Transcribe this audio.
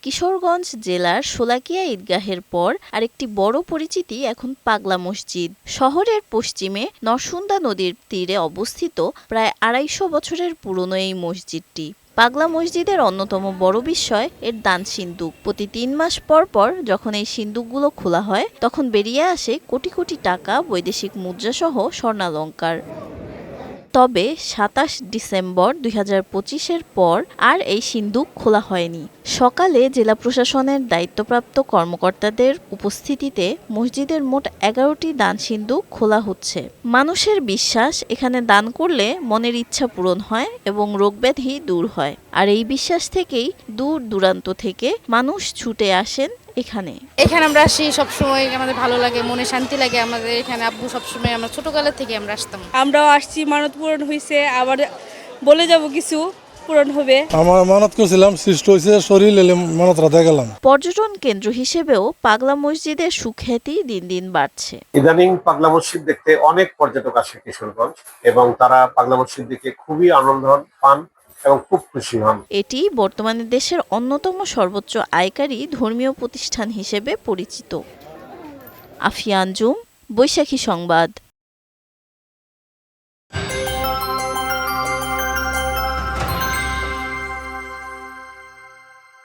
কিশোরগঞ্জ জেলার শোলাকিয়া ঈদগাহের পর আরেকটি বড় পরিচিতি এখন পাগলা মসজিদ। শহরের পশ্চিমে নরসুন্দা নদীর তীরে অবস্থিত প্রায় ২৫০ বছরের পুরনো এই মসজিদটি। পাগলা মসজিদের অন্যতম বড় বিস্ময় এর দান সিন্দুক। প্রতি ৩ মাস পর পর যখন এই সিন্দুকগুলো খোলা হয়, তখন বেরিয়ে আসে কোটি কোটি টাকা, বৈদেশিক মুদ্রাসহ স্বর্ণালংকার। তবে ২৭ ডিসেম্বর ২০২৫-এর পর আর এই সিন্দুক খোলা হয়নি। সকালে জেলা প্রশাসনের দায়িত্বপ্রাপ্ত কর্মকর্তাদের উপস্থিতিতে মসজিদের মোট ১১টি দান সিন্দুক খোলা হচ্ছে। মানুষের বিশ্বাস, এখানে দান করলে মনের ইচ্ছা পূরণ হয় এবং রোগব্যাধি দূর হয়। আর এই বিশ্বাস থেকেই দূর দূরান্ত থেকে মানুষ ছুটে আসেন এখানে। আমরা আসি সবসময়, আমাদের ভালো লাগে, মনে শান্তি লাগে। আমাদের এখানে আব্বু সবসময়, আমরা ছোটকালের থেকে আমরা আসতাম। আমরাও আসছি, মানত পূরণ হয়েছে, আবার বলে যাব কিছু পূরণ হবে। আমার মানত করেছিলাম, সৃষ্ট হয়েছে, শরীর এলে মানত রাধা গেলাম। পর্যটন কেন্দ্র হিসেবেও পাগলা মসজিদের সুখ্যাতি দিন দিন বাড়ছে। ইদানিং পাগলা মসজিদ দেখতে অনেক পর্যটক আসে কিশোরগঞ্জ, এবং তারা পাগলা মসজিদ দেখে খুবই আনন্দ পান এবং খুব খুশি হন। এটি বর্তমানে দেশের অন্যতম সর্বোচ্চ আয়কারী ধর্মীয় প্রতিষ্ঠান হিসেবে পরিচিত। আফিয়া আঞ্জুম, বৈশাখী সংবাদ।